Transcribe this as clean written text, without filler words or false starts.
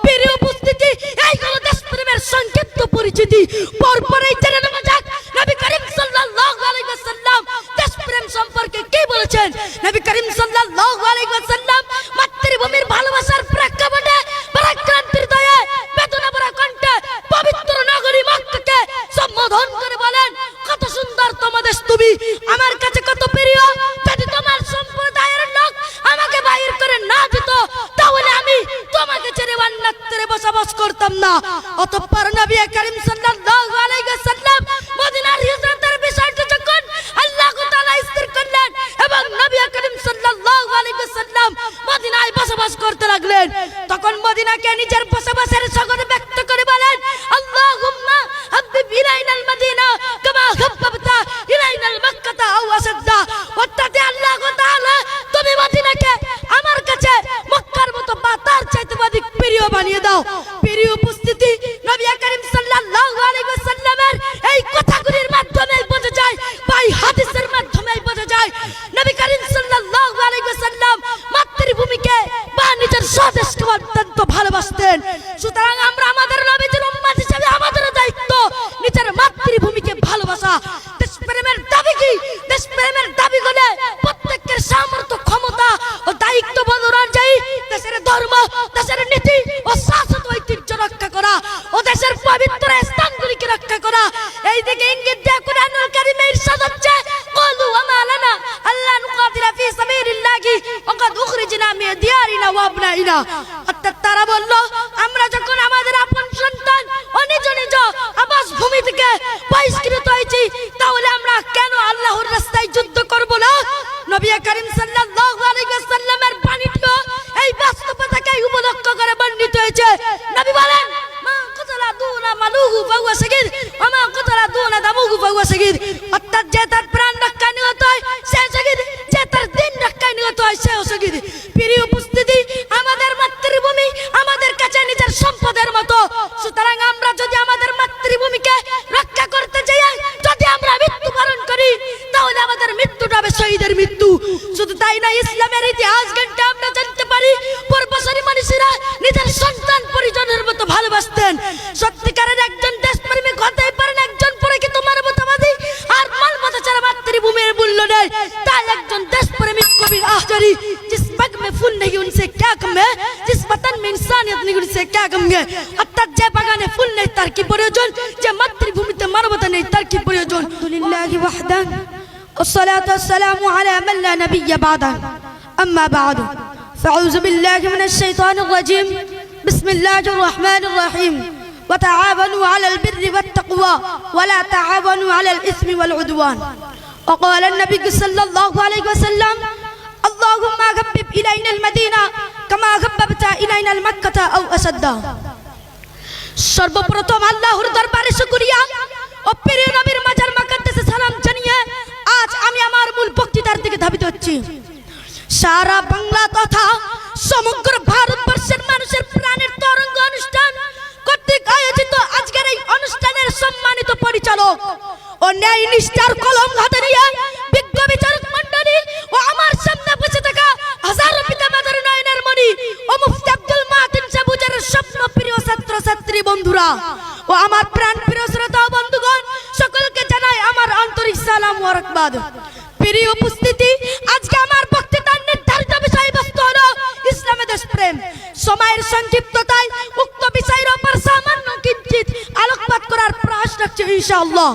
প্রিয় উপস্থিতি, এই হলো দেশপ্রেমের সংক্ষিপ্ত পরিচিতি। পরপরই জেনে নেওয়া যাক নবী করিম সাল্লাল্লাহু আলাইহি ওয়াসাল্লাম দেশপ্রেম সম্পর্কে কি বলেছেন। নবী করিম সাল্লাল্লাহু আলাইহি ওয়াসাল্লাম মাতৃভূমির ভালোবাসার প্রেক্ষাপটে পরাক্রান্তির দয়ে বেদনা ভরা কণ্ঠে পবিত্র নগরী মক্কাকে সম্বোধন করে বলেন, কত সুন্দর তোমাদের তুমি, আমার কাছে কত প্রিয়। যদি তোমার সম্প্রদায়ের লোক আমাকে বাইর করে না দিত, তাহলে আমি তোমাকে ছেড়ে অন্যত্রে বসবাস করতাম না। অতঃপর নবী করিম সাল্লাল্লাহু আলাইহি ওয়াসাল্লাম মদিনার হিজরতের বিষয়টি যখন আল্লাহ তাআলা স্থির করলেন এবং নবী করিম সাল্লাল্লাহু আলাইহি ওয়াসাল্লাম মদিনায় বসবাস করতে লাগলেন, তখন মদিনাকে নিজের বসবাসের সগর ব্যক্ত করে বলেন, আল্লাহুম্মা হাব্বিব ইলাইনাল মদিনা কামা হাব্বাবতা ইলাইনাল মক্কাতা আও আসাদ্দা। অর্থাৎ আল্লাহ তাআলা তুমি মদিনাকে আমার কাছে মক্কার মতো বা তার চাইতে অধিক প্রিয় বানিয়ে দাও। প্রিয় উপস্থিতি, নবী করিম সাল্লাল্লাহু আলাইহি ওয়াসাল্লামের এই কথাগুলির মাধ্যমে বোঝা যায় বা এই হাদিসের মাধ্যমে বোঝা যায় নবী করিম সাল্লাল্লাহু আলাইহি ওয়াসাল্লাম মাতৃভূমিকে বা নিজের স্বদেশকে অত্যন্ত ভালোবাসতেন। সুতরাং আমরা আমাদের নবীর উম্মত হিসেবে আমাদের দায়িত্ব নিজের মাতৃভূমিকে ভালোবাসা। দেশপ্রেমের দাবি কি? দেশপ্রেমের দাবি হলে প্রত্যেকের সামর্থ্য, ক্ষমতা ও দায়িত্ব বোধ অনুযায়ী দেশের ধর্ম, দেশের নীতি ও শাসন ঐতিহ্য রক্ষা করা ও দেশের পবিত্র স্থানগুলিকে রক্ষা করা। এই দিকে ইঙ্গিত দিয়ে কুরআনুল কারীমে ইরশাদ হচ্ছে, ক্বালু ওয়া মা লানা আল্লা নুকাতিলা ফি সাবিলিল্লাহি ওয়া কাদ উখরিজনা মিন দিয়ারিনা ওয়া আবনাইনা। অর্থাৎ তারা বলল, আমরা যখন আমাদের আপন সন্তান ও নিজ নিজ আবাস ভূমি থেকে বহিষ্কৃত হয়েছি, তাহলে আমরা কেন আল্লাহর রাস্তায় যুদ্ধ করব না? নবী করিম সাল্লাল্লাহু আলাইহি ওয়াসাল্লামের বাণীটিও এই বাস্তবতাকে উপলক্ষ করে বর্ণিত হয়েছে। নবী বলেন, মা কাতালা দুনা মালুহু ফাহুয়া শাহীদ ওয়া মা কাতালা দুনা দামুহু ফাহুয়া শাহীদ। অর্থাৎ যে তার প্রাণ রক্ষায় নিহত হয় সে শাহীদ, যে তার দিন রক্ষায় নিহত হয় সেও শাহীদ। প্রিয় উপস্থিতি, আমাদের মাতৃভূমি আমাদের কাছে নিজের সম্পদের মতো। সুতরাং আমরা যদি আমাদের মাতৃভূমিকে রক্ষা করতে চাই, যদি আমরা মৃত্যুবরণ করি, তাহলে আমাদের মৃত্যুটা হবে শহীদের মৃত্যু। শুধু তাই না, ইসলামের ইতিহাস ঘেঁটে আমরা জানতে পারি পূর্বসূরি মানুষেরা নিজের সন্তান পরিজনের মতো ভালোবাসতেন। সত্যিকারের একজন দেশপ্রেমিক হতেই পারেন একজন পরিচিত মানবতাবাদী, আর মানবতা ছাড়া মাতৃভূমির মূল্য নেই। তাই একজন দেশপ্রেমিক কবির আহজারি, जिस पग में फूल नहीं उनसे क्या कम है, जिस वतन में इंसानियत नहीं उनसे क्या कम है। অর্থাৎ যে বাগানে ফুল নেই তার কি প্রয়োজন, যে মাতৃভূমিতে মানবতা নেই তার কি প্রয়োজন। আলহামদুলিল্লাহি ওয়াহদা والصلاة والسلام على من لا نبي بعده أما بعد فأعوذ بالله من الشيطان الرجيم بسم الله الرحمن الرحيم وتعاونوا على البر والتقوى ولا تعاونوا على الإثم والعدوان وقال النبي صلى الله عليه وسلم اللهم حبب إلينا المدينة كما حببت إلينا المكة أو أشد। সর্বপ্রথম আল্লাহর দরবারে শুকরিয়া ও প্রিয় নবীর মাজার মুকদ্দাসে সালাম জানিয়ে আজ আমি আমার মূল বক্তৃতার দিকে ধাবিত হচ্ছি। সারা বাংলা তথা সমগ্র ভারতবর্ষের মানুষের প্রাণের তরঙ্গ অনুষ্ঠান কর্তৃক আয়োজিত আজকের এই অনুষ্ঠানের সম্মানিত পরিচালক ও ন্যায় নিষ্ঠার কলম হাতে নিয়ে বিজ্ঞ বিচারক মণ্ডলী ও আমার সামনে বসে থাকা হাজারো পিতামাতার নয়নের মণি ও মুফতি আব্দুল মাতিন সাবুজার স্বপ্ন প্রিয় ছাত্র ছাত্রী বন্ধুরা ও আমার প্রাণ প্রিয় শ্রোতা বন্ধুগণ, সকলকে জানাই আমার আন্তরিক সালাম ও রাখবাদ। প্রিয় উপস্থিতি, আজকে আমার বক্তৃতার নির্ধারিত বিষয়বস্তু হলো ইসলামের দেশপ্রেম। সময়ের সংক্ষিপ্ততায় উক্ত বিষয়ের উপর সামান্য কিঞ্চিত আলোকপাত করার প্রয়াস রাখছি ইনশাআল্লাহ।